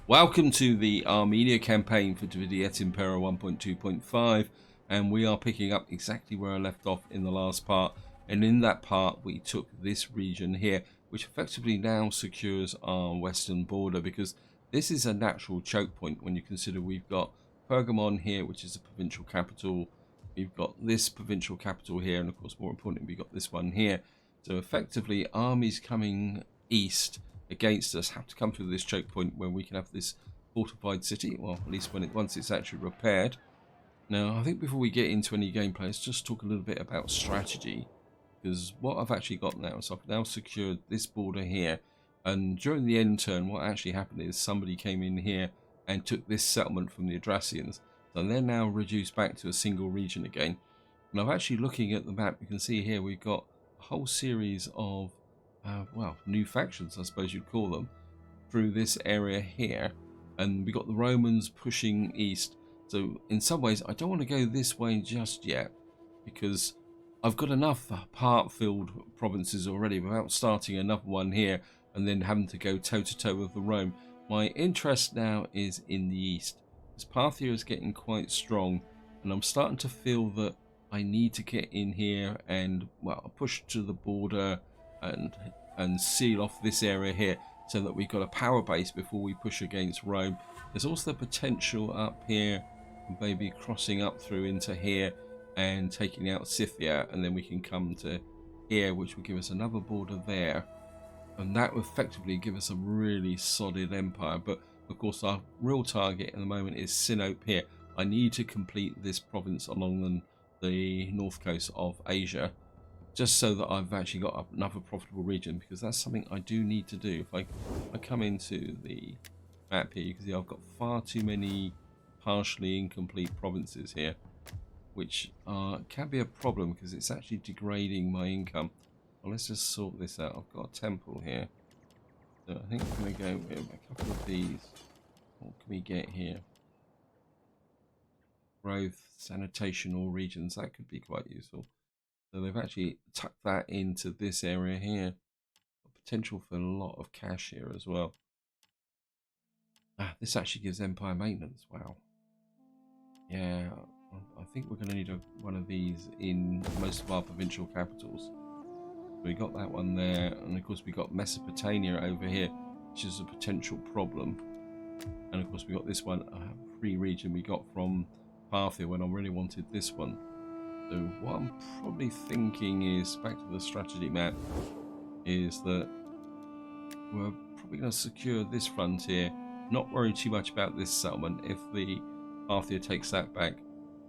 Welcome to the Armenia campaign for Et Impera 1.2.5, and we are picking up exactly where I left off in the last part. And in that part we took this region here, which effectively now secures our western border, because this is a natural choke point when you consider we've got Pergamon here, which is a provincial capital. We've got this provincial capital here, and of course more importantly we've got this one here. So effectively armies coming east against us have to come through this choke point where we can have this fortified city, well, at least once it's actually repaired. Now I think before we get into any gameplay, let's just talk a little bit about strategy, because what I've actually got now is I've now secured this border here, and during the end turn what actually happened is somebody came in here and took this settlement from the Adrasians, so they're now reduced back to a single region again. And I'm actually looking at the map, you can see here we've got a whole series of well, new factions, I suppose you'd call them, through this area here, and we got the Romans pushing east. So in some ways I don't want to go this way just yet, because I've got enough part-filled provinces already without starting another one here and then having to go toe-to-toe with the Rome. My interest now is in the east, because Parthia is getting quite strong, and I'm starting to feel that I need to get in here and, well, push to the border and seal off this area here, so that we've got a power base before we push against Rome. There's also the potential up here, maybe crossing up through into here and taking out Scythia, and then we can come to here, which will give us another border there, and that will effectively give us a really solid empire. But of course our real target at the moment is Sinope here. I need to complete this province along the north coast of Asia, just so that I've actually got another profitable region, because that's something I do need to do. If I come into the map here, you can see I've got far too many partially incomplete provinces here, which can be a problem because it's actually degrading my income. Well, let's just sort this out. I've got a temple here, so I think I'm going to go with a couple of these. What can we get here? Growth, sanitation, all regions. That could be quite useful. So they've actually tucked that into this area here. Potential for a lot of cash here as well. This actually gives empire maintenance. Wow. Yeah, I think we're going to need one of these in most of our provincial capitals. We got that one there, and of course we got Mesopotamia over here, which is a potential problem. And of course we got this one, a free region we got from Parthia when I really wanted this one. So what I'm probably thinking is, back to the strategy map, is that we're probably going to secure this frontier, not worry too much about this settlement. If the Parthia takes that back,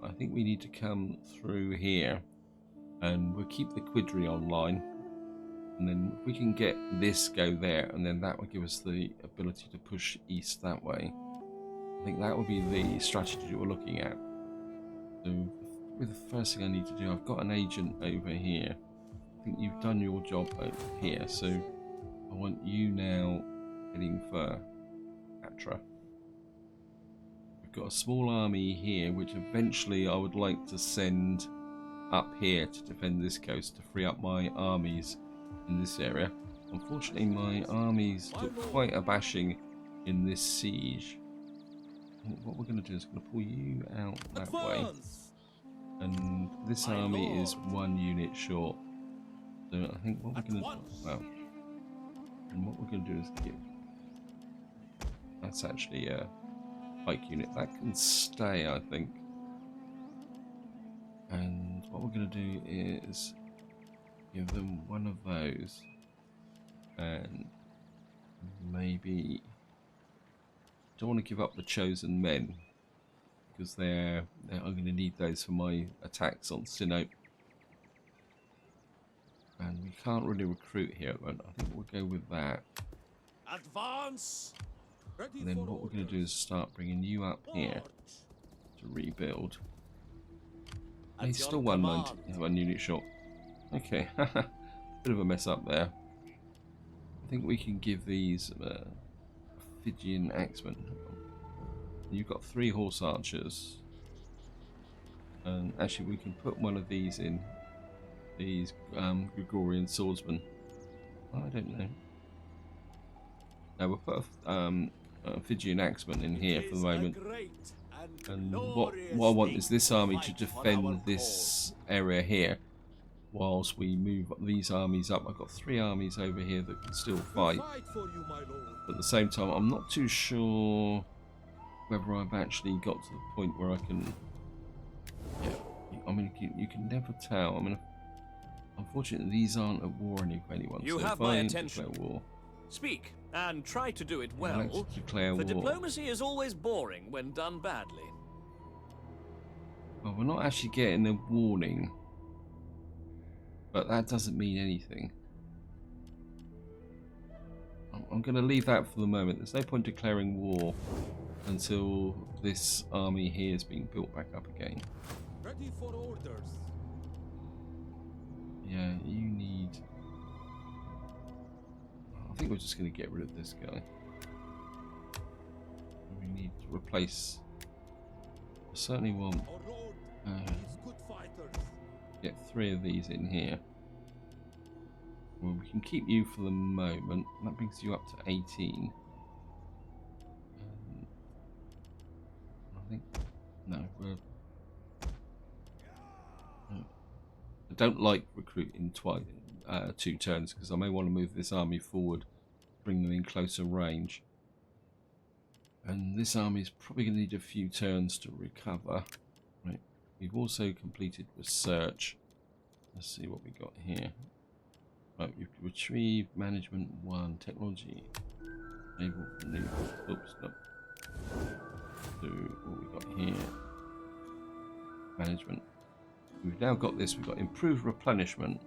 I think we need to come through here, and we'll keep the Quidri online, and then if we can get this go there, and then that will give us the ability to push east that way. I think that will be the strategy we're looking at. So the first thing I need to do, I've got an agent over here. I think you've done your job over here, so I want you now heading for Atra. We've got a small army here, which eventually I would like to send up here to defend this coast, to free up my armies in this area. Unfortunately my armies took quite a bashing in this siege. What we're going to do is we're going to pull you out that way. And this army is 1 unit short. So I think what we're going to do, well, and what we're going to do is give, that's actually a pike unit that can stay, I think. And what we're going to do is give them one of those, and maybe don't want to give up the chosen men, because I'm going to need those for my attacks on Sinope. And we can't really recruit here at the moment. I think we'll go with that. Advance. And then what we're going to do is start bringing you up here to rebuild. He's still 1 unit short. Okay, bit of a mess up there. I think we can give these Phrygian axemen. You've got 3 horse archers, and actually we can put one of these in, these Gregorian swordsmen. I don't know. Now we'll put a Fijian axemen in here for the moment. And what I glorious want is this army to fight for defend our this area here, whilst we move these armies up. I've got 3 armies over here that can still fight. for you, my lord. But at the same time, I'm not too sure whether I've actually got to the point where I can. Yeah, I mean, you can never tell. I mean, unfortunately, these aren't at war with anyone. You so have if my I attention. declare war, Speak, and try to do it I'll well. actually declare For war. diplomacy is always boring when done badly. Well, we're not actually getting a warning, but that doesn't mean anything. I'm going to leave that for the moment. There's no point declaring war until this army here is being built back up again. Ready for orders. Yeah, you need... I think we're just going to get rid of this guy. We need to replace... I certainly want... Our road is good fighters. Get 3 of these in here. Well, we can keep you for the moment. That brings you up to 18. I think... No, we're... I don't like recruiting 2 turns because I may want to move this army forward, bring them in closer range. And this army is probably going to need a few turns to recover. Right. We've also completed research. Let's see what we got here. Right, we've retrieved management 1, technology. Able for new. Oops, no. So what we got here? Management. We've now got this. We've got improved replenishment.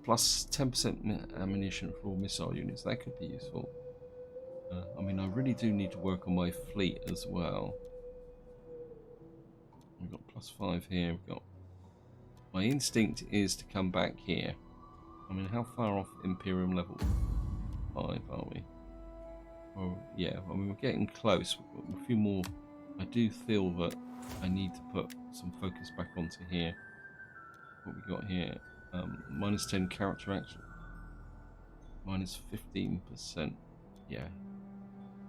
Plus 10% ammunition for all missile units. That could be useful. I mean, I really do need to work on my fleet as well. We've got plus 5 here. We've got... My instinct is to come back here. I mean, how far off Imperium level 5 are we? Well, yeah, I mean, we're getting close. We've got a few more. I do feel that I need to put some focus back onto here. What we got here? Minus 10 character action. Minus 15%. Yeah.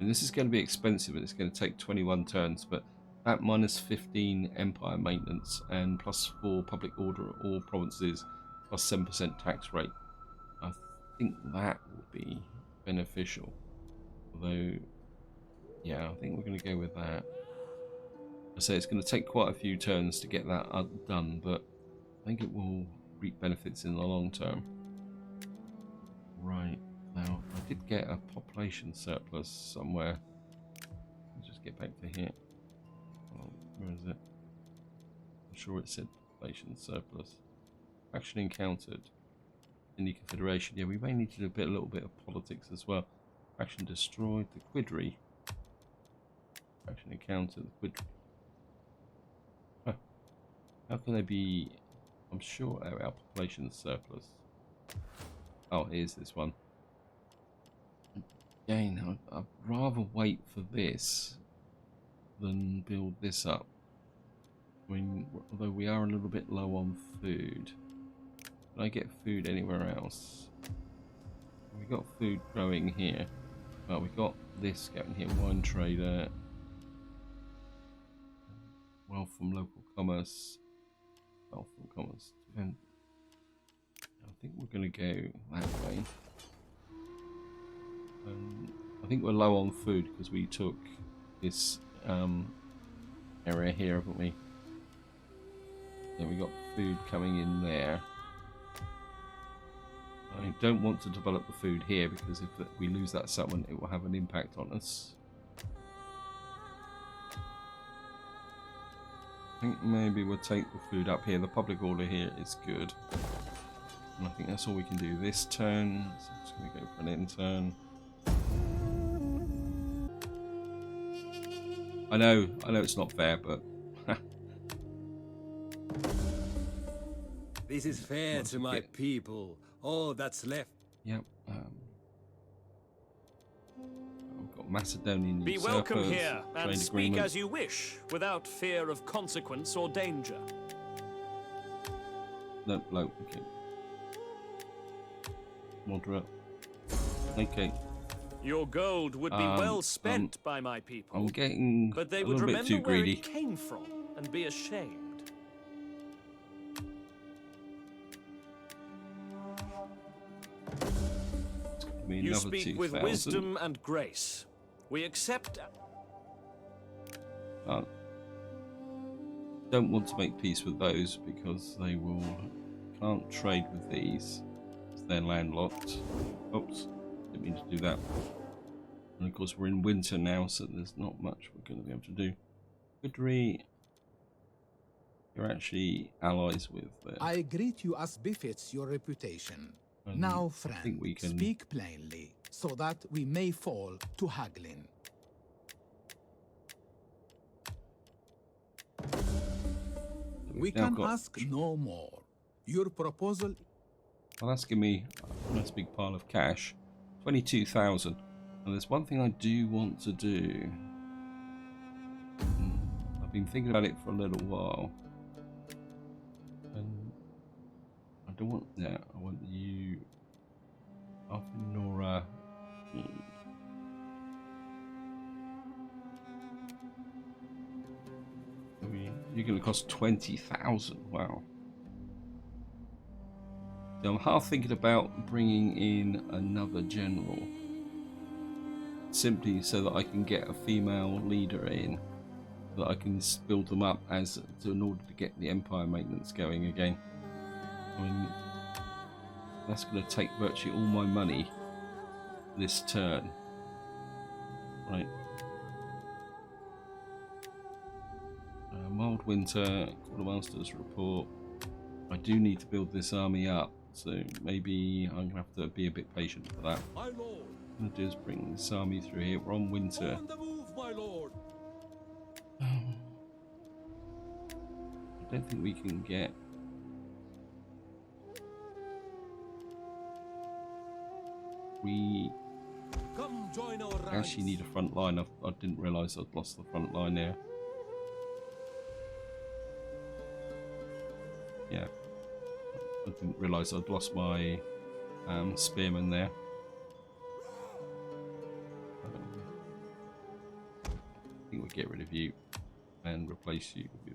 And this is going to be expensive, and it's going to take 21 turns, but at minus 15 empire maintenance and plus 4 public order at all provinces, plus 7% tax rate, I think that will be beneficial. Although, yeah, I think we're going to go with that. I say it's going to take quite a few turns to get that done, but I think it will reap benefits in the long term. Right, now I did get a population surplus somewhere. Let's just get back to here. Oh, where is it? I'm sure it said population surplus. Faction encountered in the Confederation. Yeah, we may need to do a little bit of politics as well. Faction destroyed the Quidri. Faction encountered the Quidri. Huh. How can they be? I'm sure our population surplus. Oh, here's this one. Again, I'd rather wait for this than build this up. I mean, although we are a little bit low on food. Can I get food anywhere else? We got food growing here. Well, we got this going here. Wine trader. Wealth from local commerce. Wealth from commerce. I think we're going to go that way. I think we're low on food because we took this area here, haven't we? Yeah, we got food coming in there. I don't want to develop the food here because if we lose that settlement, it will have an impact on us. I think maybe we'll take the food up here. The public order here is good. And I think that's all we can do this turn. So I'm just going to go for an end turn. I know it's not fair, but... This is fair to my people. All that's left. Yep. We've got Macedonian Be usurpers, welcome here, and trade speak agreement. as you wish, without fear of consequence or danger. No, low, okay. Moderate. Okay. Your gold would be well spent by my people. I'm getting but they a would little bit remember too where greedy. it came from and be ashamed. You speak with wisdom and grace. We accept. Don't want to make peace with those because they will can't trade with these. They're landlocked. Oops, didn't mean to do that. And of course we're in winter now, so there's not much we're going to be able to do. Goodry, you're actually allies with. I greet you as befits your reputation. Now, friend, speak plainly, so that we may fall to haggling. We can ask no more. Your proposal... Well, that's giving me a nice big pile of cash. 22,000. And there's one thing I do want to do. I've been thinking about it for a little while. And I don't want that. I want you... Nora. You're going to cost 20,000. Wow. So I'm half thinking about bringing in another general, simply so that I can get a female leader in, so that I can build them up in order to get the empire maintenance going again. I mean, that's going to take virtually all my money this turn, right? Mild winter, quartermaster's report. I do need to build this army up, so maybe I'm going to have to be a bit patient for that. My lord. What I'm going to do is bring this army through here. We're on winter. On the move, my lord. I don't think we can get... We Come join our ranks. actually need a front line. I didn't realise I'd lost the front line there. Yeah, I didn't realise I'd lost my spearman there. I think we'll get rid of you and replace you with...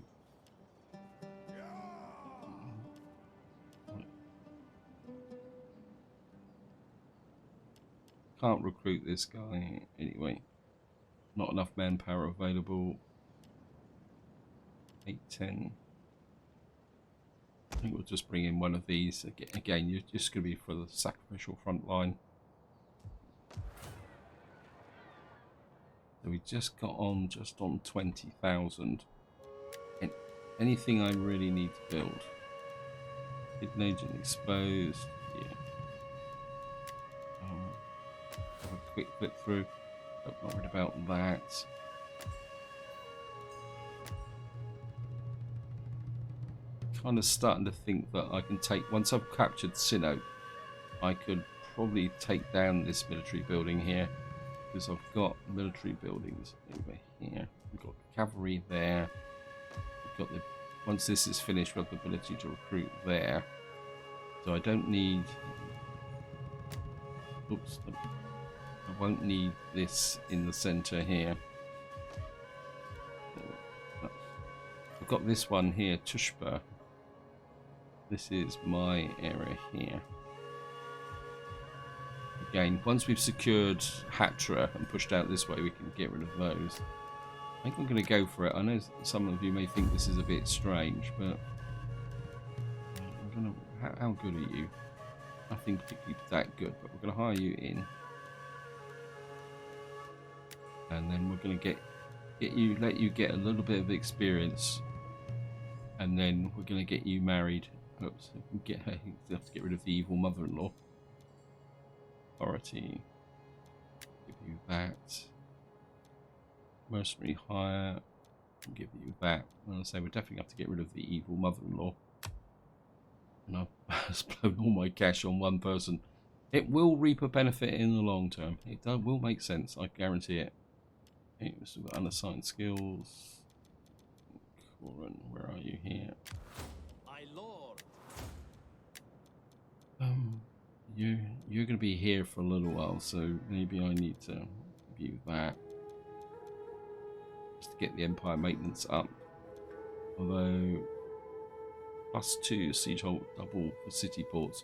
Can't recruit this guy anyway. Not enough manpower available. 810. I think we'll just bring in one of these. Again, you're just going to be for the sacrificial front line. So we just got on just on 20,000. And anything I really need to build. Hidden agent exposed. Yeah. Have a quick flip through. Not worried about that. Kind of starting to think that I can take, once I've captured Sinope, I could probably take down this military building here, because I've got military buildings over here. We've got cavalry there. We've got the, once this is finished, we've got the ability to recruit there. So I don't need, oops, I won't need this in the center here. I've got this one here, Tushpa. This is my area here. Again, once we've secured Hatra and pushed out this way, we can get rid of those. I think I'm going to go for it. I know some of you may think this is a bit strange, but I'm going to. How good are you? Nothing particularly that good, but we're going to hire you in, and then we're going to let you get a little bit of experience, and then we're going to get you married. Oops, we have to get rid of the evil mother-in-law. Authority. Give you that. Mercenary hire. I'll give you that. And I'll say we definitely have to get rid of the evil mother-in-law. And I've blown all my cash on one person. It will reap a benefit in the long term. It will make sense, I guarantee it. Okay, so we've got unassigned skills. Corin, where are you here? My lord. you're going to be here for a little while, so maybe I need to view that just to get the Empire maintenance up. Although +2 siege hold double for city ports.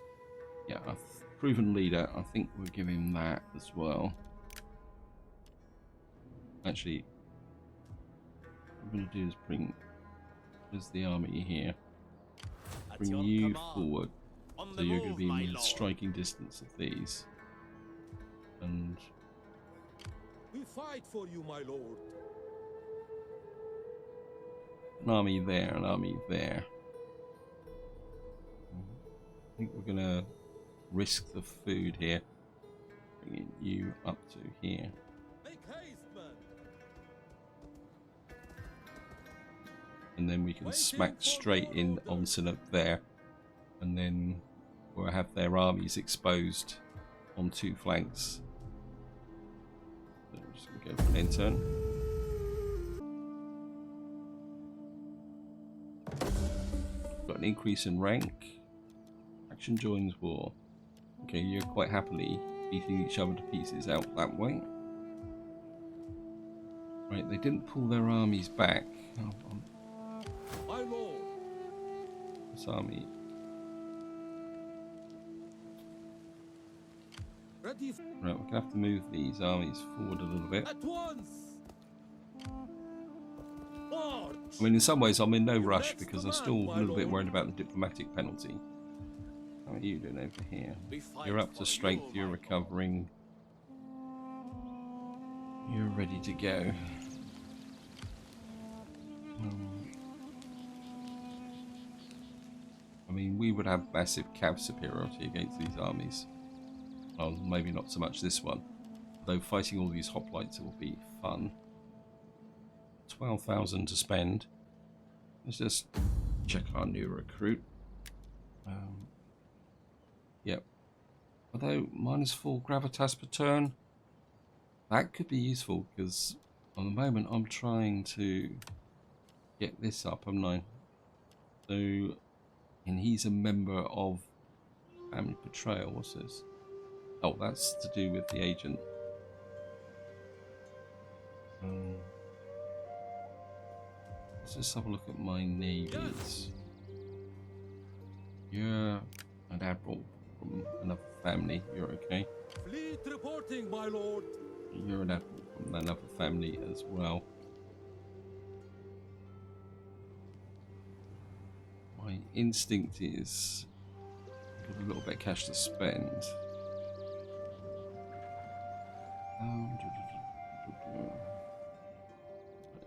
Yeah, a proven leader. I think we'll give him that as well. Actually, what I'm going to do is bring the army here. Bring you forward. So you're going to be in striking distance of these. And we fight for you, my lord. An army there, an army there. I think we're going to risk the food here. Bringing you up to here. Make haste, man. And then we can smack straight in on Sinope there. And then we'll have their armies exposed on 2 flanks. So I'm just going to go for an end turn. Got an increase in rank. Action joins war. Okay, you're quite happily beating each other to pieces out that way. Right, they didn't pull their armies back. My lord. This army. Ready. Right, we're gonna have to move these armies forward a little bit. At once. March. I mean, in some ways, I'm in no rush because I'm still a little bit worried about the diplomatic penalty. How are you doing over here? You're up to strength. You're recovering. You're ready to go. I mean, we would have massive cav superiority against these armies. Well, maybe not so much this one. Though fighting all these hoplites will be fun. 12,000 to spend. Let's just check our new recruit. Yep. Although -4 gravitas per turn, that could be useful because on the moment I'm trying to get this up, am I? So, and he's a member of family betrayal. What's this? Oh, that's to do with the agent. Let's just have a look at my navies. You're an admiral from another family. You're okay. Fleet reporting, my lord. You're an admiral from another family as well. My instinct is I've got a little bit of cash to spend.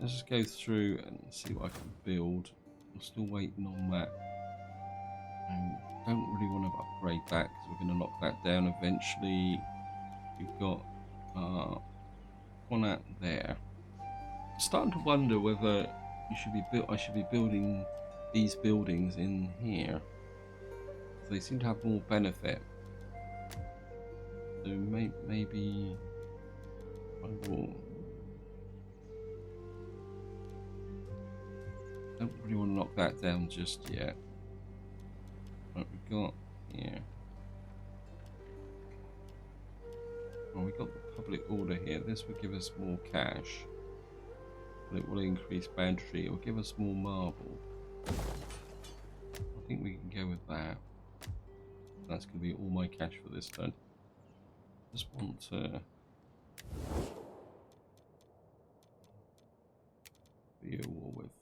Let's just go through and see what I can build. I'm still waiting on that. I don't really want to upgrade that because we're going to knock that down eventually. We've got one out there. I'm starting to wonder whether I should be building these buildings in here. They seem to have more benefit. So maybe I will. Don't really want to knock that down just yet. What we got here? Well, we got the public order here. This will give us more cash. But it will increase banditry. It will give us more marble. I think we can go with that. That's going to be all my cash for this turn. Just want to be at war with.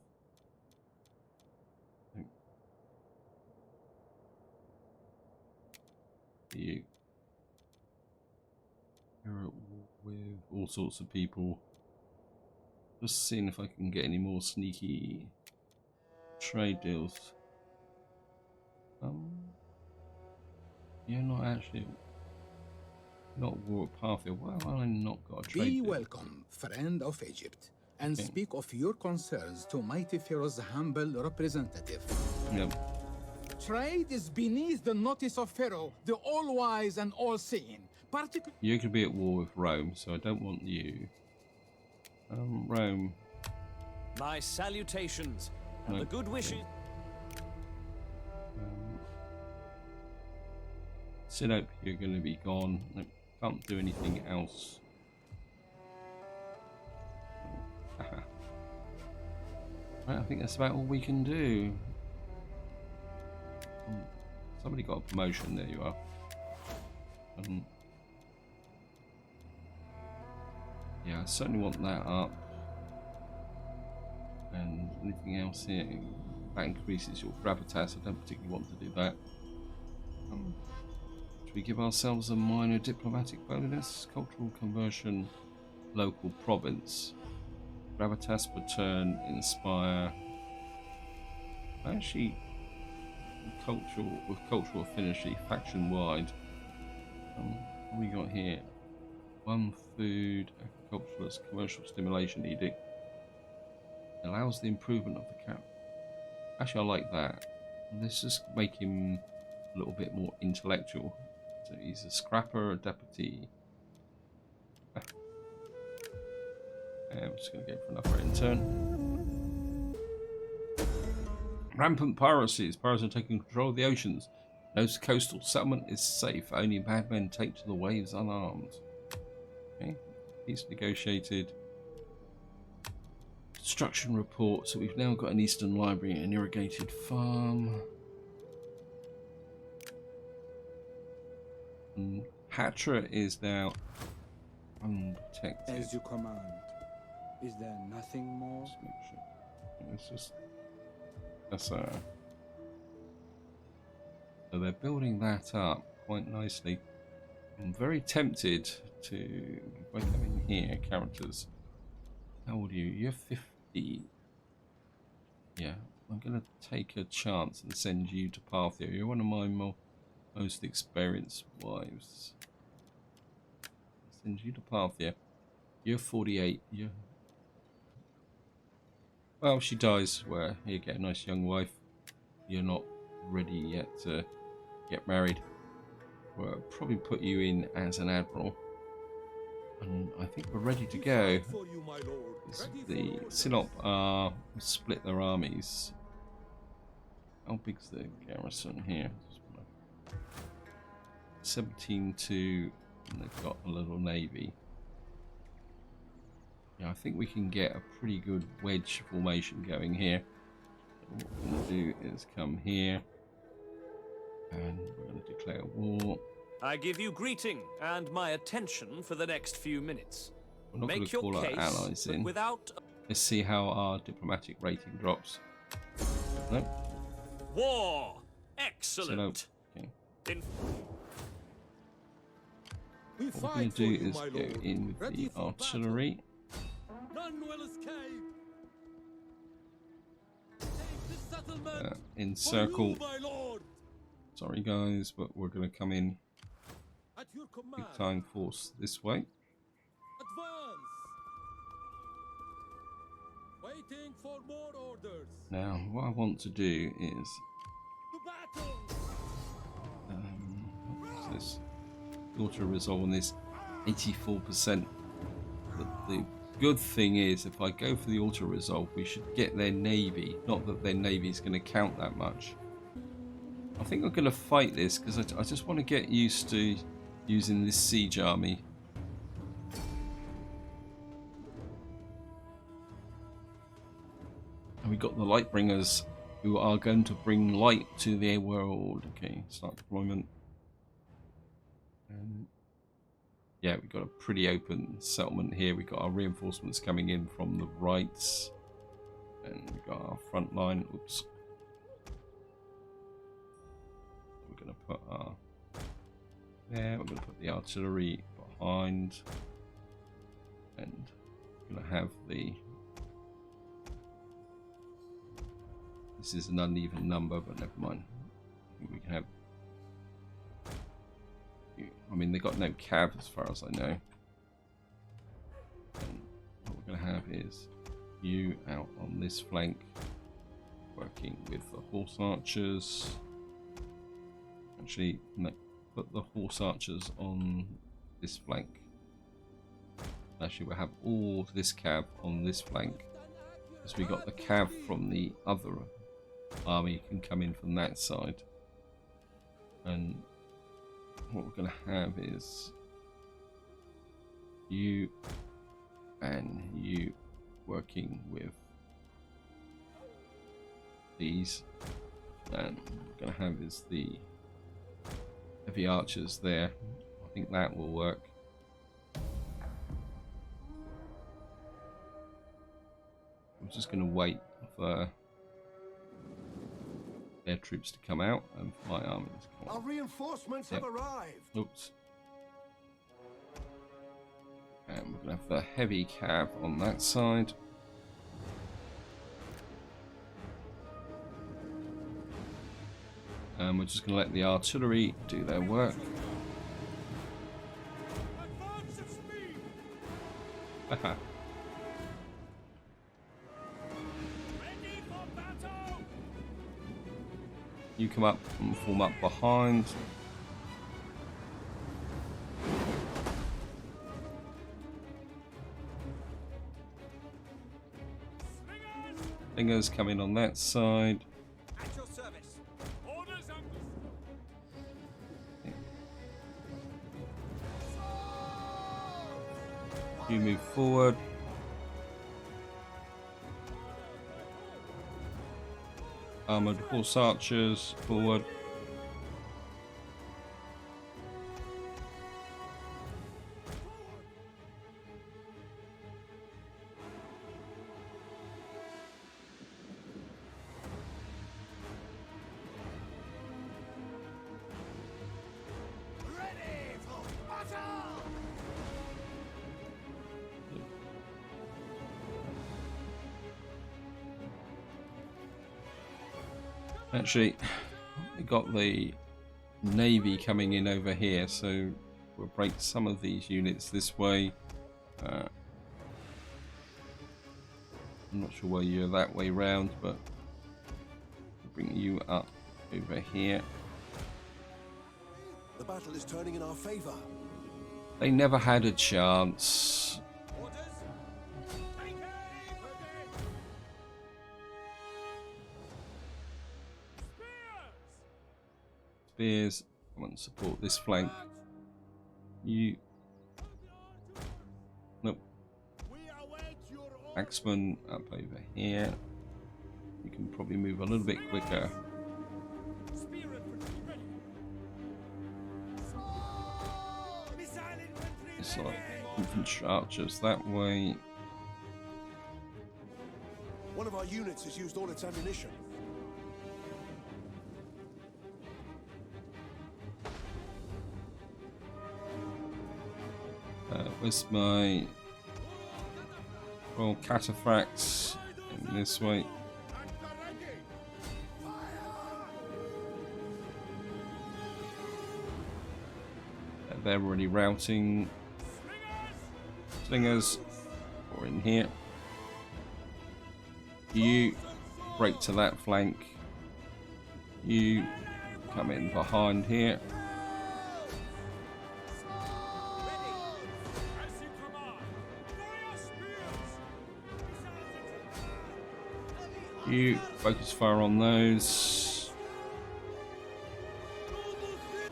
You. You're at war with all sorts of people. Just seeing if I can get any more sneaky trade deals. Yeah, not actually. Not war at Parthia. Why have I not got a trade Be deal? welcome, friend of Egypt, and speak of your concerns to mighty Pharaoh's humble representative. Yep. Trade is beneath the notice of Pharaoh, the all-wise and all-seeing. You could be at war with Rome, so I don't want you. Rome. My salutations and the good wishes. Sinope, you're going to be gone. No, can't do anything else. Right, I think that's about all we can do. Somebody got a promotion. There you are. Yeah, I certainly want that up. And anything else here? That increases your gravitas. I don't particularly want to do that. Should we give ourselves a minor diplomatic bonus? Cultural conversion, local province. Gravitas per turn, inspire. Actually, cultural affinity, faction wide. What we got here? One food, agriculturalist, commercial stimulation edict. Allows the improvement of the cap. Actually, I like that. Let's just make him a little bit more intellectual. So he's a scrapper, a deputy. I'm just going to go for another intern. Rampant piracies. Pirates are taking control of the oceans. No coastal settlement is safe. Only madmen take to the waves unarmed. Okay. Peace negotiated. Construction report. So we've now got an Eastern Library and an irrigated farm. And Hatra is now unprotected. As you command. Is there nothing more? Just make sure. It's just so they're building that up quite nicely. I'm very tempted to, if I come in here, characters. How old are you? You're 50. Yeah, I'm gonna take a chance and send you to Parthia. You're one of my most experienced wives. Send you to Parthia. You're 48. You're... Well, she dies where you get a nice young wife. You're not ready yet to get married. We'll probably put you in as an admiral. And I think we're ready to go. The Sinope are split their armies. How big's the garrison here? 17-2, and they've got a little navy. Yeah, I think we can get a pretty good wedge formation going here. What we're going to do is come here, and we're going to declare war. I give you greeting and my attention for the next few minutes. We're not going to call our allies in. Let's see how our diplomatic rating drops. No. War! Excellent! Okay. What we're going to do is go in with the artillery. None will escape. Encircle. Sorry guys, but we're going to come in big time force this way. Advance. Waiting for more orders. Now, what I want to do is what's this? Auto resolve on this 84%. The good thing is, if I go for the auto resolve, we should get their navy. Not that their navy is going to count that much. I think I'm going to fight this because I just want to get used to using this siege army. And we got the light bringers who are going to bring light to their world. Okay, start deployment. Yeah, we've got a pretty open settlement here. We've got our reinforcements coming in from the right. And we've got our front line. Oops. We're going to put our... there. We're going to put the artillery behind. And we're going to have the... this is an uneven number, but never mind. I think we can have... I mean, they got no cav as far as I know. And what we're going to have is you out on this flank, working with the horse archers. Actually, no, put the horse archers on this flank. Actually, we'll have all this cav on this flank, because we got the cav from the other army can come in from that side. And what we're going to have is you and you working with these, and what we're going to have is the heavy archers there. I think that will work. I'm just going to wait for their troops to come out and for my army to come out. Our reinforcements have arrived. Oops. And we're going to have the heavy cav on that side. And we're just going to let the artillery do their work. Haha. You come up and form up behind. Fingers come in on that side. At your service. Orders, You move forward. Armored horse archers forward. Ready for battle! Actually, we got the navy coming in over here, so we'll break some of these units this way. I'm not sure why you're that way round, but we'll bring you up over here. The battle is turning in our favor. They never had a chance. Spears, come and support this flank. You. Nope. Axeman up over here. You can probably move a little bit quicker. It's like infantry archers that way. One of our units has used all its ammunition. Where's my royal cataphracts? In this way. They're already routing. Slingers, or in here. You break to that flank. You come in behind here. You focus fire on those.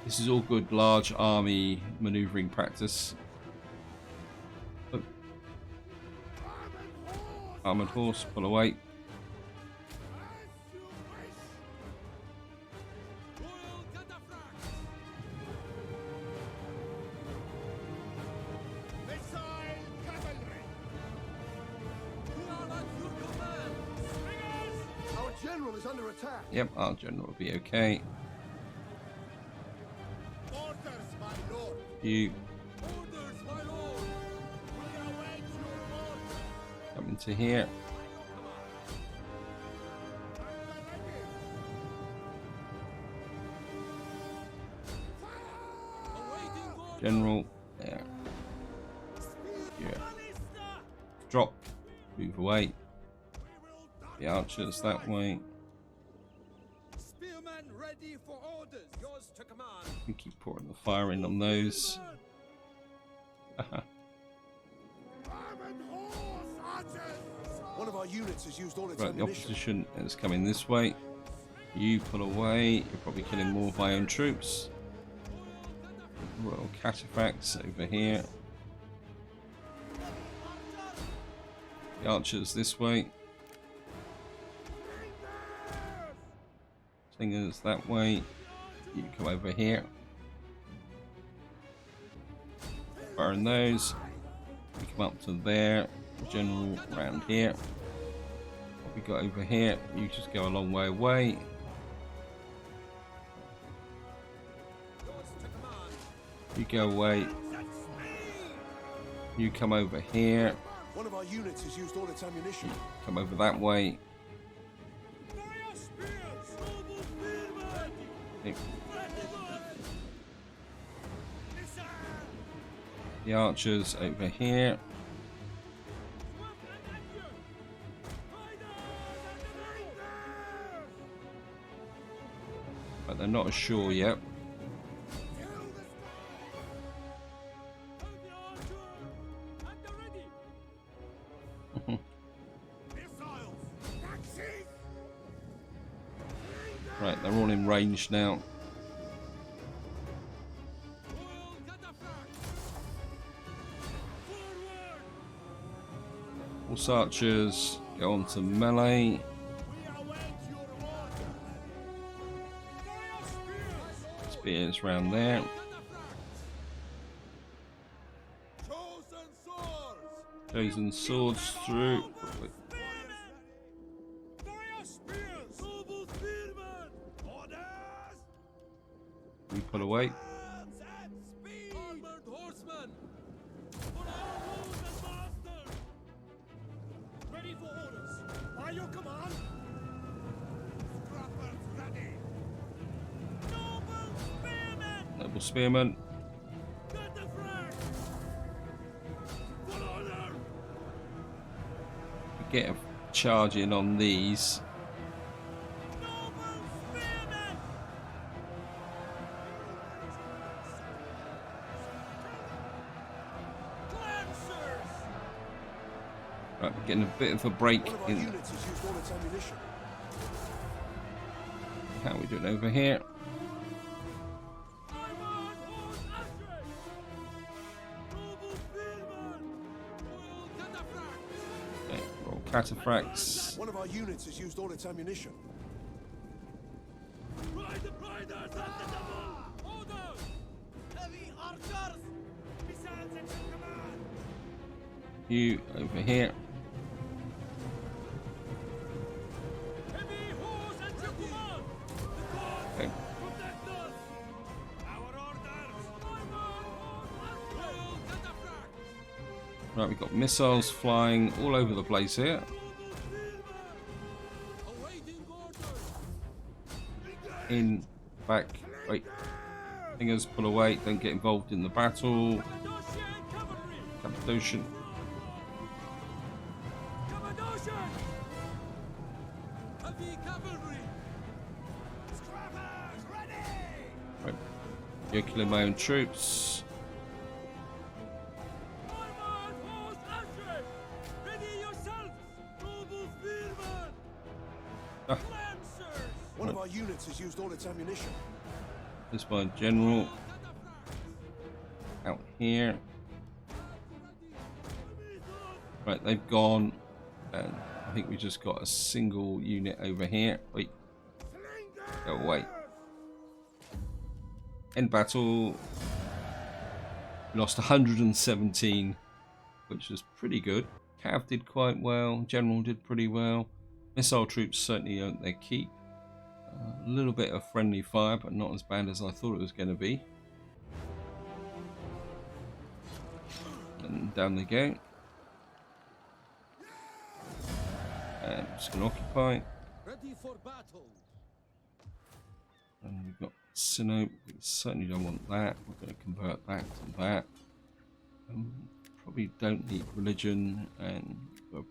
This is all good large army maneuvering practice. Look. Armored horse, pull away. Is under attack. Yep, our general will be okay. Orders, my lord. You Orders, my lord. We await your orders. come into here. General, there. Yeah. Drop. Move away. The archers that way. Spearmen ready for orders. Yours to command. And keep pouring the fire in on those. One of our units has used all its Right, the ammunition. opposition is coming this way. You pull away. You're probably killing more of my own troops. royal cataphracts over here. The archers this way. Slingers that way. You come over here. Burn those. You come up to there. General around here. What we got over here? You just go a long way away. You go away. You come over here. One of our units has used all its ammunition. You come over that way. Okay. The archers over here. But they're not as sure yet. Right, they're all in range now. Horse archers go on to melee. Spears round there. Chosen swords through. You pull away. Ready for orders. By your command. Scrappers ready. Noble spearmen. Get the flag. Full order. Get a charge in on these. Right, we're getting a bit of a break in. How are we doing over here? Okay, roll cataphracts. One of our units has used all its ammunition. You over here. Okay. Right, we've got missiles flying all over the place here. In, back, wait. Fingers, pull away, don't get involved in the battle. Cappadocian. Right. You're killing my own troops. One of our units has used all its ammunition. This my general out here. Right, they've gone, and I think we just got a single unit over here. Wait, go away. End battle. We lost 117, which was pretty good. Cav did quite well. General did pretty well. Missile troops certainly earned their keep. A little bit of friendly fire, but not as bad as I thought it was going to be. And down they go. And just going to occupy. Ready for battle. And we've got Sinope. We certainly don't want that. We're going to convert that to that. Probably don't need religion, and I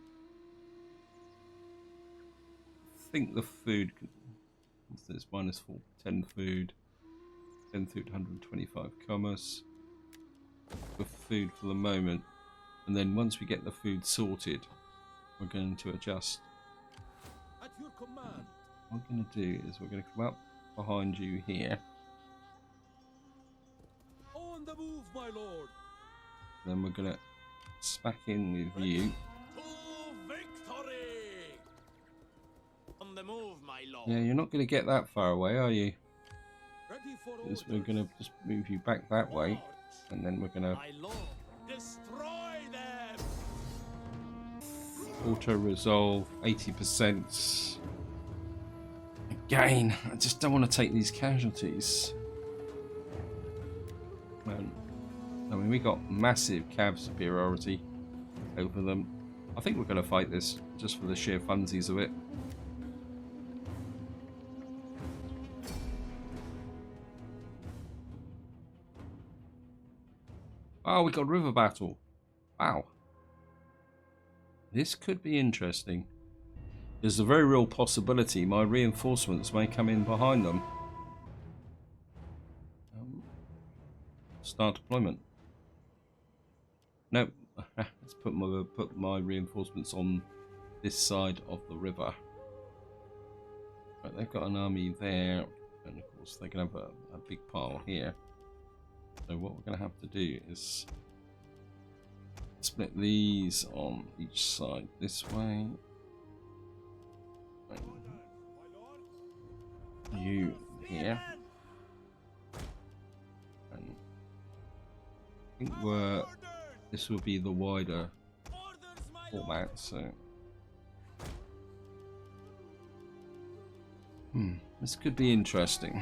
think the food. It's minus 10 food, 10 food, 125 commerce for food for the moment, and then once we get the food sorted, we're going to adjust. At your command. What we're going to do is we're going to come up behind you here, the move, my lord. Then we're gonna smack in with you. To victory! On the move, my lord. Yeah, you're not gonna get that far away, are you? Ready for Because orders. we're gonna just move you back that way, and then we're gonna My lord, destroy them! auto resolve 80%. Again, I just don't want to take these casualties. I mean, we got massive cav superiority over them. I think we're going to fight this just for the sheer funsies of it. Oh, we got river battle. Wow. This could be interesting. There's a very real possibility my reinforcements may come in behind them. Start deployment. Nope. Let's put my reinforcements on this side of the river. Right, they've got an army there, and of course they're going to have a big pile here. So what we're going to have to do is split these on each side this way. And you here. And I think this will be the wider format, so this could be interesting.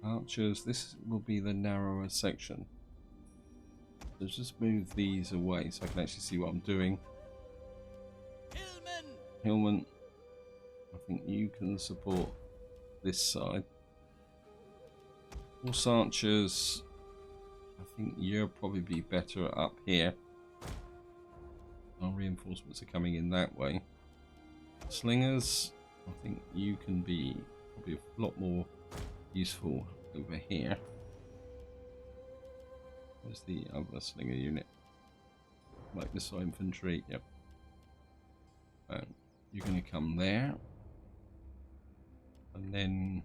Archers, this will be the narrower section. Let's just move these away so I can actually see what I'm doing. Hillman, I think you can support this side. Horse archers, I think you'll probably be better up here. Our reinforcements are coming in that way. Slingers, I think you can be probably a lot more useful over here. Where's the other slinger unit? Like missile infantry, yep. You're going to come there. And then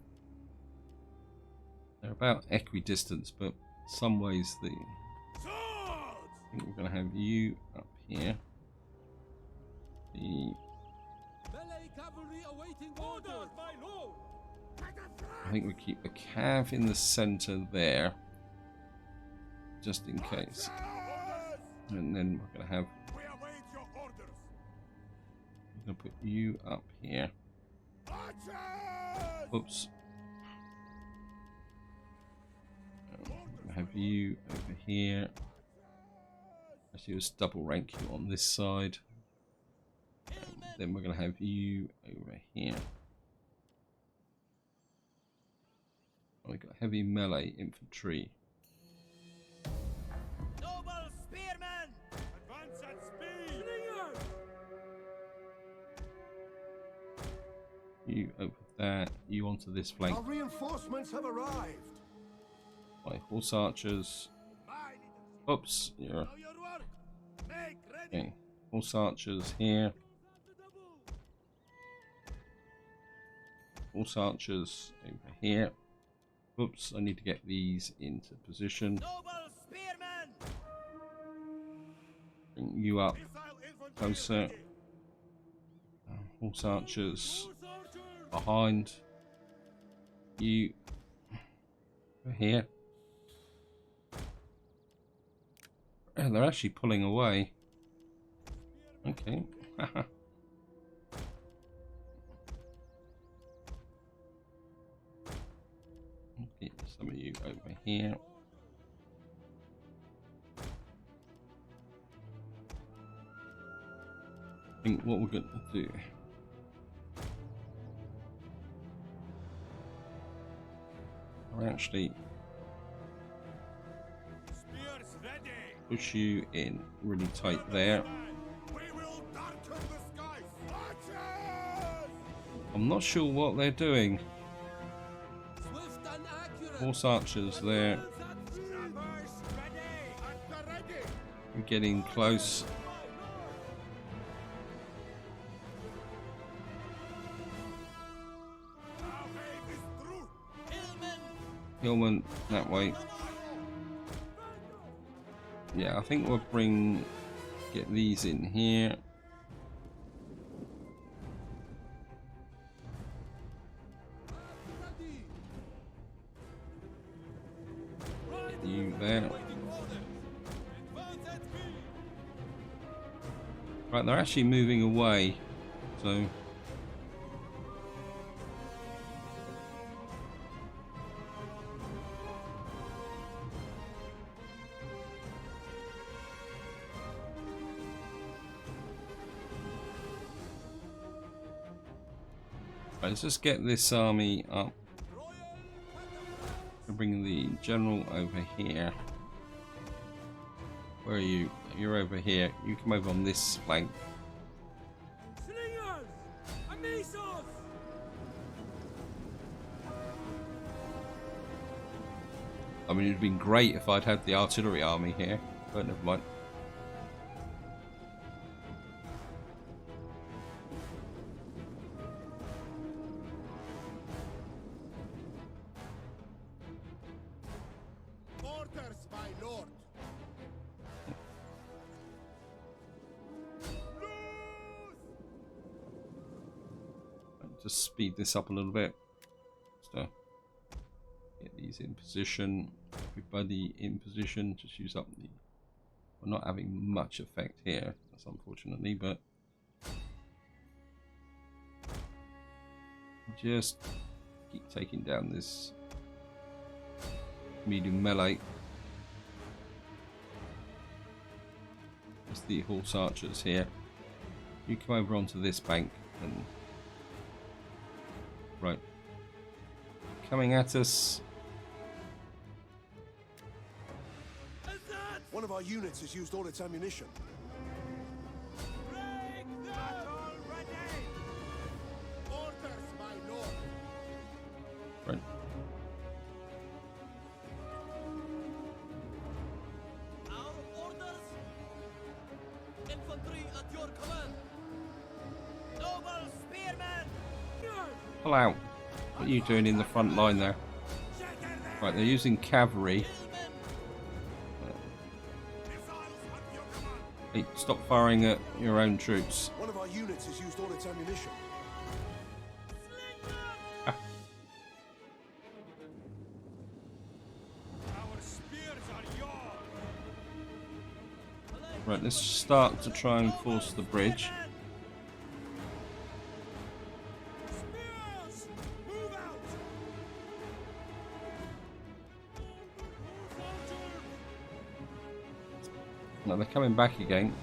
they're about equidistant, but some ways I think we're going to have you up here. I think we keep the cav in the center there, just in case. And then we're going to have. I'm going to put you up here. Oops. Have you over here. Actually, let's double rank you on this side. And then we're going to have you over here. We've got heavy melee infantry. Noble spearmen! Advance at speed! You over there. You onto this flank. Our reinforcements have arrived. By horse archers. Oops, you're okay. Horse archers here. Horse archers over here. Oops, I need to get these into position. Noble spearmen! Bring you up closer. Horse archers behind you over here. Oh, they're actually pulling away. Okay. Get some of you over here. I think what we're going to do. I'll actually push you in really tight there. I'm not sure what they're doing. Horse archers there. We're getting close. Hillman that way. Yeah, I think we'll get these in here. Get you there. Right, they're actually moving away, so let's just get this army up. We'll bring the general over here. Where are you? You're over here. You come over on this flank. I mean, it'd been great if I'd had the artillery army here, but never mind. Orders, my lord. Just speed this up a little bit. So get these in position. Everybody in position. Just use up the. We're not having much effect here. That's unfortunately, but just keep taking down this medium melee. There's the horse archers here. You come over onto this bank and right. Coming at us. One of our units has used all its ammunition. Orders, my lord. Right. Our orders. Infantry at your command. Noble spearmen. Pull out. What are you doing in the front line there? Right, they're using cavalry. Hey, stop firing at your own troops. One of our units has used all its ammunition. Ah. Our spears are yours. Right, let's start to try and force the bridge. Spears, move out. No, they're coming back again.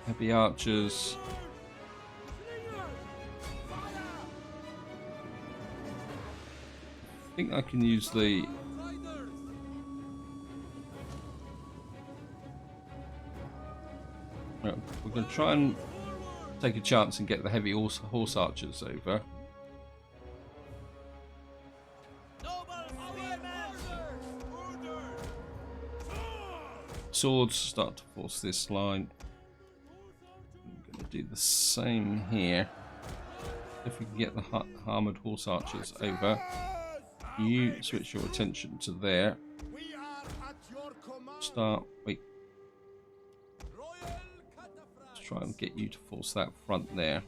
Heavy archers. I think I can use the. Right, we're going to try and take a chance and get the heavy horse archers over. Swords start to force this line. I'm going to do the same here. If we can get the armored horse archers over, you switch your attention to there. Start. Wait. Let's try and get you to force that front there.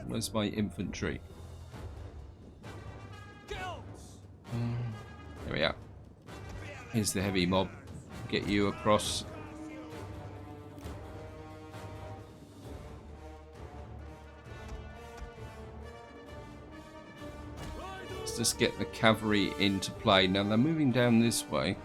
Where's my infantry? There we are. Here's the heavy mob. Get you across. Let's just get the cavalry into play. Now they're moving down this way.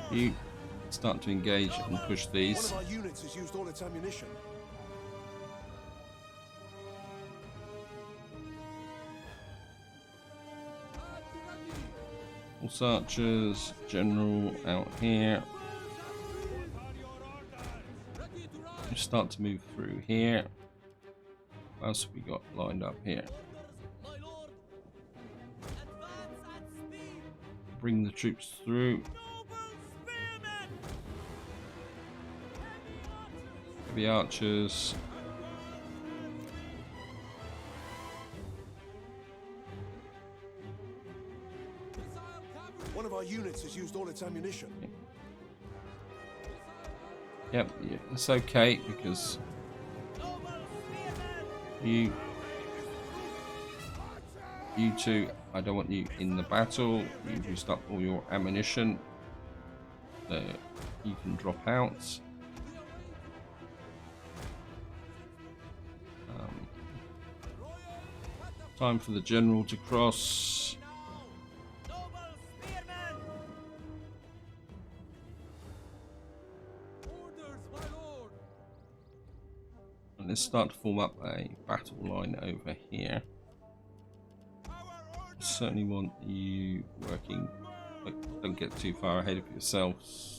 You start to engage and push these. One of our units has used all its ammunition. Horse archers, general out here. start to move through here. What else have we got lined up here? Bring the troops through. Heavy archers. One of our units has used all its ammunition. Yep, yeah, it's okay because you two, I don't want you in the battle. You've used up all your ammunition. You can drop out. Time for the general to cross. And let's start to form up a battle line over here. Certainly want you working, but don't get too far ahead of yourselves.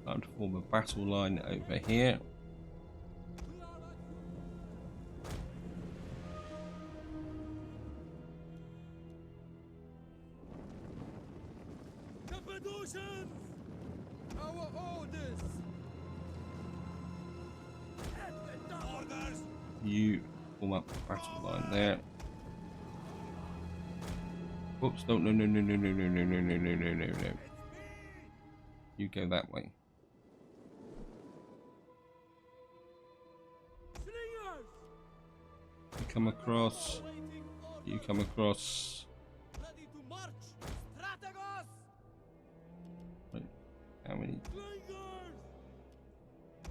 Time to form a battle line over here. Our orders. You form up a battle line there. Oops, no. You go that way. You come across. You come across. Ready to march. Strategos. Right. How many? Slingers.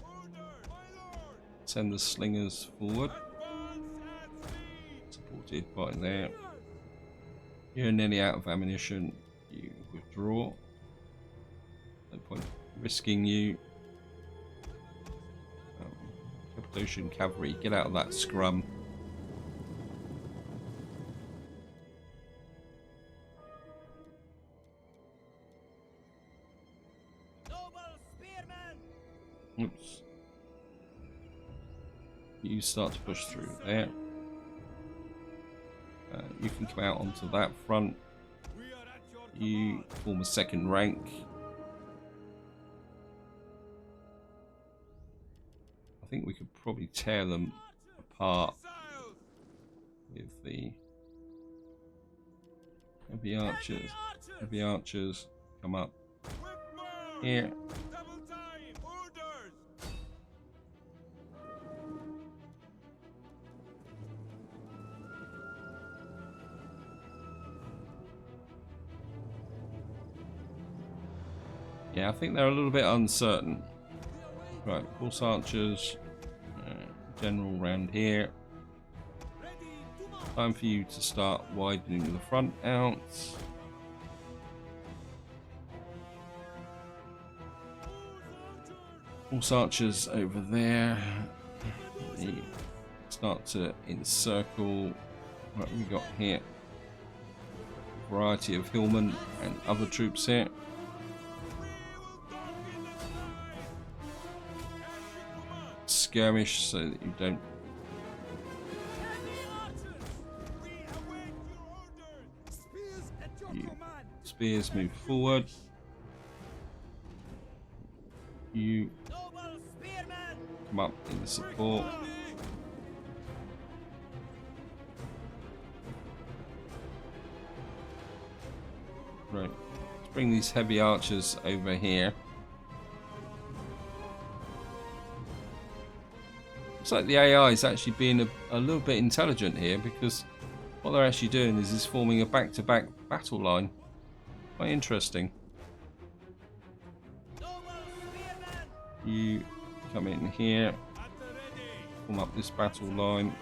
Orders, my lord. Send the slingers forward. Advance at speed. Supported by there. You're nearly out of ammunition. You withdraw. No point risking you. Cappadocian cavalry, get out of that scrum. Noble spearmen. Oops. You start to push through there. You can come out onto that front. We are at your You form a second rank. I think we could probably tear them apart missiles. with the heavy archers. Heavy archers come up Quick march. here. Double time. Orders. Yeah, I think they're a little bit uncertain. Right, horse archers, general round here. Ready to march. Time for you to start widening the front out. Horse archers over there. You start to encircle. What we got here? Variety of hillmen and other troops here. Skirmish so that you don't. Heavy archers. We await your orders. Spears at your You command. spears move forward. You Noble spearmen. come up in support. Right, let's bring these heavy archers over here. Looks like the AI is actually being a little bit intelligent here, because what they're actually doing is forming a back-to-back battle line. Quite interesting. Noble spearmen. You come in here, At the ready. form up this battle line.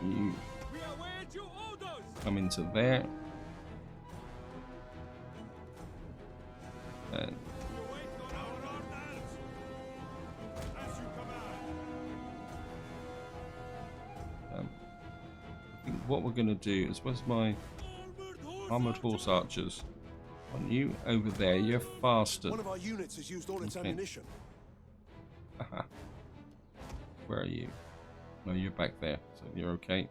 You We await your orders. come into there. And We await your orders. As you command. what we're going to do is, where's my armored horse archers? On you over there, you're faster. One of our units has used all its ammunition. Where are you? No, you're back there, so you're okay.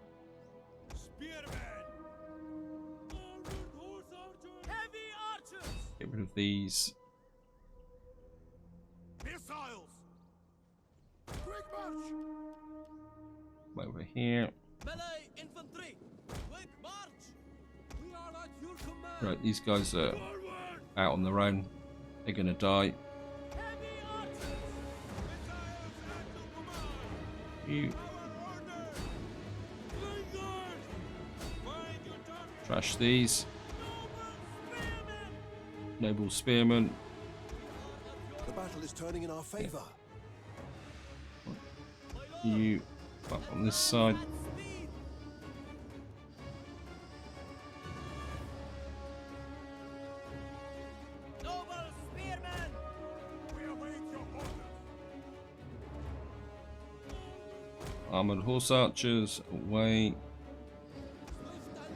Get rid of these. Missiles. Quick march. Over here. Melee infantry, quick march. We are at your command. Right, these guys are out on their own. They're gonna die. Heavy archers. You trash these. Noble spearmen. The battle is turning in our favor. You up on this side. Noble spearmen. We await your orders. Armored horse archers away.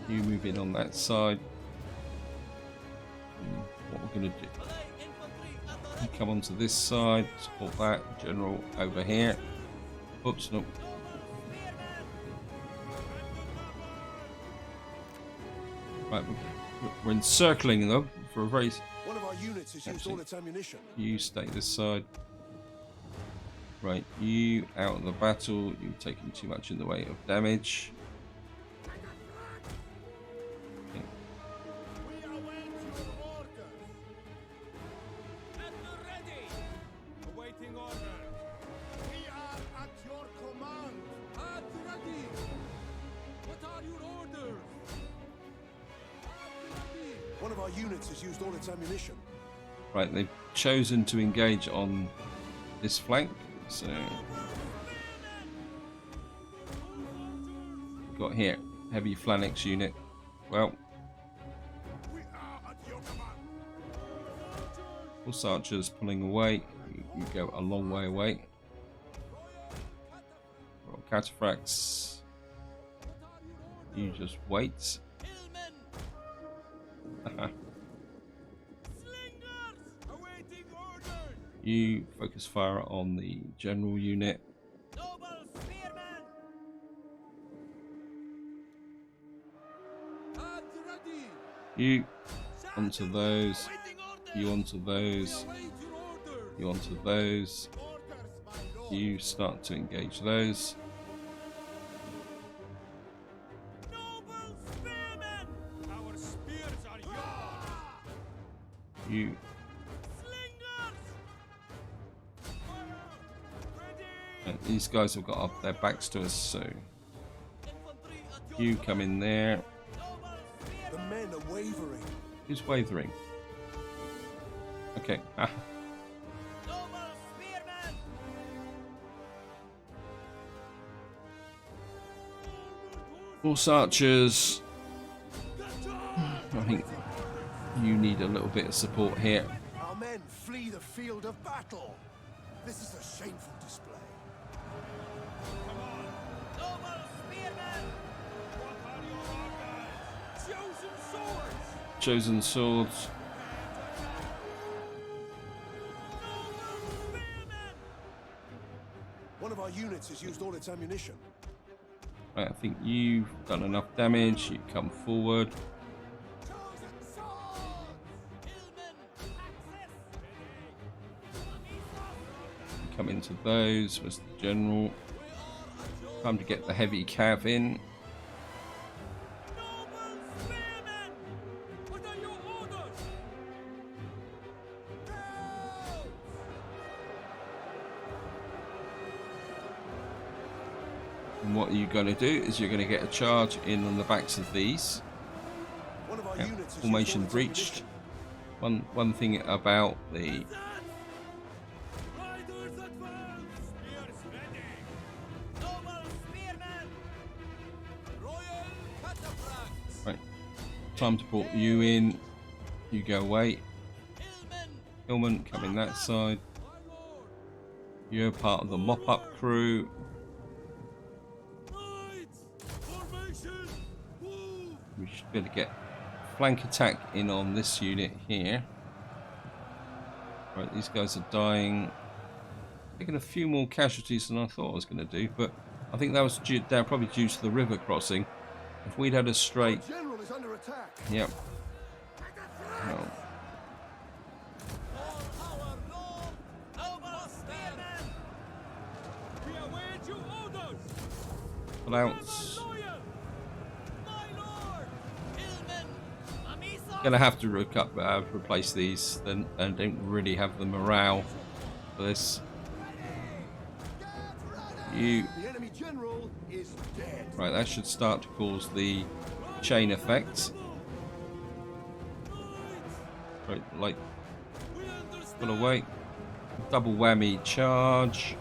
You move in on that side. What we're going to do? You come onto this side. Support that. General over here. Oops, no. Right, we're encircling them for a very. One of our units has used all its ammunition. You stay this side. Right, you out of the battle. You've taken too much in the way of damage. Okay. We await your orders. At the ready. Awaiting orders. We are at your command. At the ready. What are your orders? One of our units has used all its ammunition. Right, they've chosen to engage on this flank, so we've got here heavy phalanx unit. Well, We are at your command. horse archers pulling away. You go a long way away. Royal cataphracts. You just wait. You focus fire on the general unit. Noble spearmen. At the ready. You onto those. Awaiting orders. You onto those. Await your orders. You onto those. Orders, my lord. You start to engage those. Noble spearmen. Our spears are yours. You these guys have got up their backs to us, so you come in there. The men are wavering. Who's wavering? Okay. Ah. Horse archers. I think you need a little bit of support here. Our men flee the field of battle. This is a shameful display. Chosen swords. One of our units has used all its ammunition. Right, I think you've done enough damage. You come forward. You come into those. Mr. General. Time to get the heavy cav in. And what you're going to do is you're going to get a charge in on the backs of these. One of our Yeah, units has formation used all its breached. ammunition. One thing about the Riders advance! Spears ready! Noble spearmen! Royal cataphracts! right, time to put you in. You go away. Hillman, come in that side. You're part of the mop-up crew. Knights! Formation! We should be able to get flank attack in on this unit here. Right, these guys are dying. Taking a few more casualties than I thought I was going to do, but I think that was probably due to the river crossing. If we'd had a straight... General is under attack. Yep. No. Flounce. Gonna have to replace these, then, and don't really have the morale for this. The enemy general is dead. Right, that should start to cause the chain effect. Right, like, put away. Double whammy charge.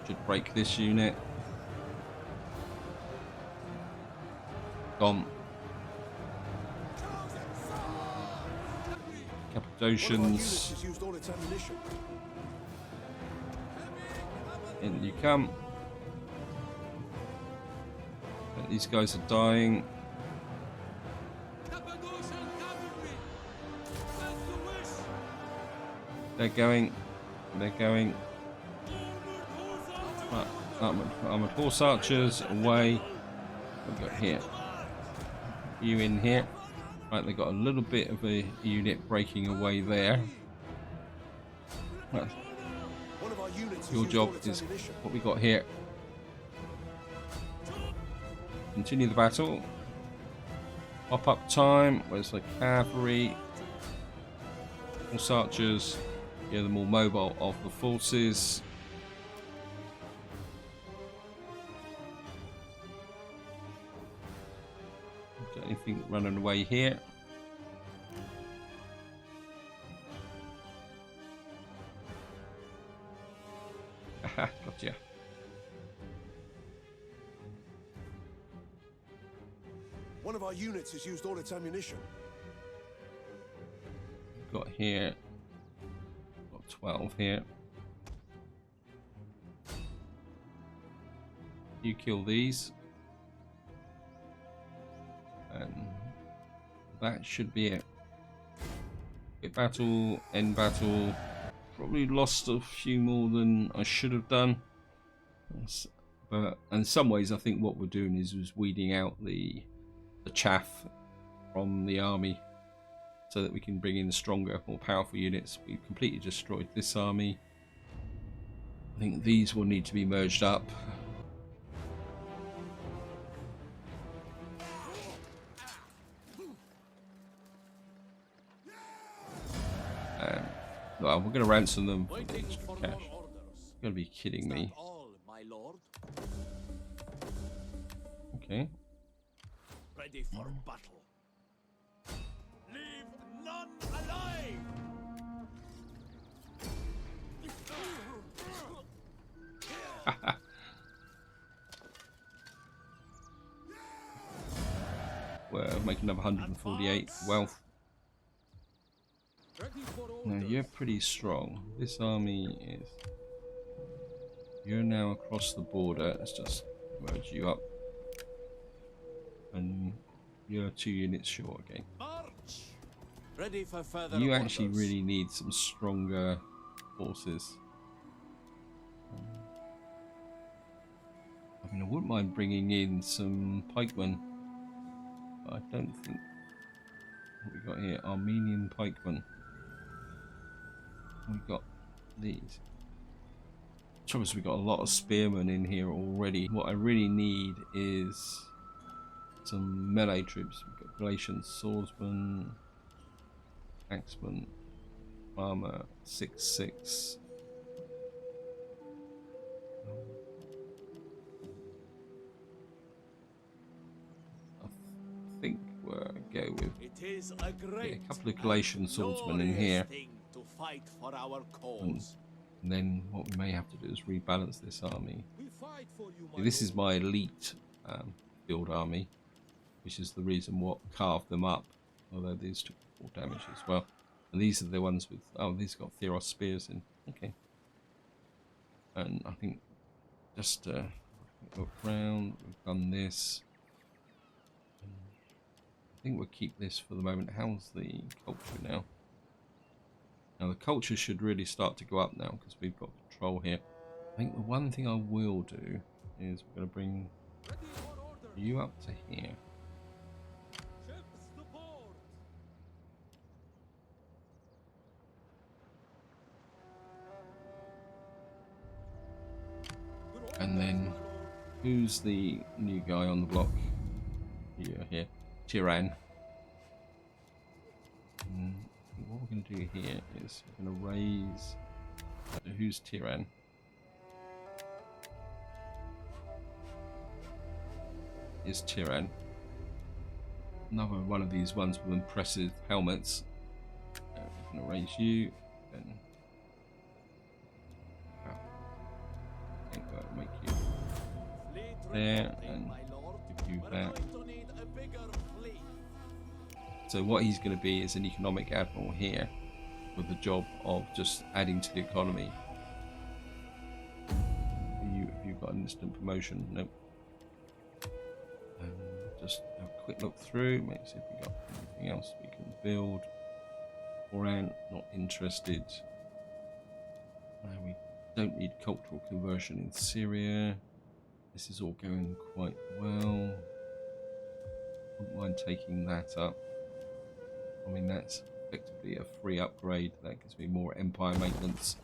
Should break this unit. Gone. Cappadocians. In you come. These guys are dying. They're going. They're going. Right, armored horse archers away. We've got here. You in here. Right, they got a little bit of a unit breaking away there. Right. Your job is what we got here. Continue the battle. Pop up time. Where's the cavalry? Horse archers. You're the more mobile of the forces. Got anything running away here? Aha, gotcha. One of our units has used all its ammunition. Got here. Got 12 here. You kill these. And that should be it. Get battle, end battle. Probably lost a few more than I should have done. But in some ways I think what we're doing is weeding out the chaff from the army so that we can bring in stronger, more powerful units. We've completely destroyed this army. I think these will need to be merged up. Well, we're going to ransom them for the extra cash. You're going to be kidding me. Okay. Ready for battle. Leave none alive. We're making another 148 wealth. Now you're pretty strong. This army is... You're now across the border. Let's just merge you up. And you're 2 units short again. Ready for further You actually orders. really need some stronger forces. I mean, I wouldn't mind bringing in some pikemen. But I don't think... What we got here? Armenian pikemen. We've got these. Trouble is, we've got a lot of spearmen in here already. What I really need is some melee troops. We've got Galatian swordsmen, axemen, armor 6/6. I think we'll go with a couple of Galatian swordsmen in here. To fight for our cause. And then what we may have to do is rebalance this army. This is my elite field army, which is the reason what carved them up, although these took 4 damage as well. And these are the ones with... Oh, these got Theros spears in. Okay. And I think just look around, we've done this. think we'll keep this for the moment. How's the culture now? Now the culture should really start to go up now because we've got control here. I think the one thing I will do is we're going to bring you up to here. And then, who's the new guy on the block? You're here, Tyrann. What we're going to do here is we're going to raise. Who's Tyrann? Is Tyrann another one of these ones with impressive helmets? We're going to raise you. And make you there and give you that. So what he's going to be is an economic admiral here with the job of just adding to the economy. Have you got an instant promotion? Nope. Just have a quick look through, make see if we got anything else we can build. Oran, not interested. We don't need cultural conversion in Syria. This is all going quite well. Wouldn't mind taking that up. I mean, that's effectively a free upgrade. That gives me more empire maintenance.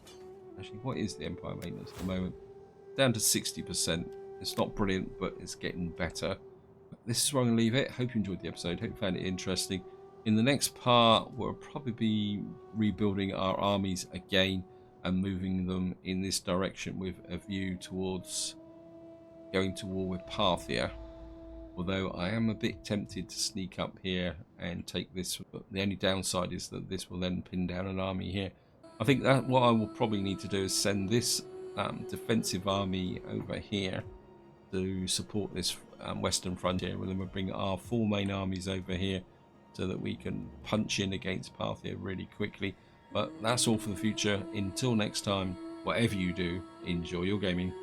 Actually, what is the empire maintenance at the moment? Down to 60%. It's not brilliant, but it's getting better. This is where I'm going to leave it. Hope you enjoyed the episode. Hope you found it interesting. In the next part, we'll probably be rebuilding our armies again and moving them in this direction with a view towards going to war with Parthia. Although I am a bit tempted to sneak up here and take this, but the only downside is that this will then pin down an army here. I think that what I will probably need to do is send this defensive army over here to support this western frontier, and then we'll bring our 4 main armies over here so that we can punch in against Parthia really quickly. But that's all for the future. Until next time, whatever you do, enjoy your gaming.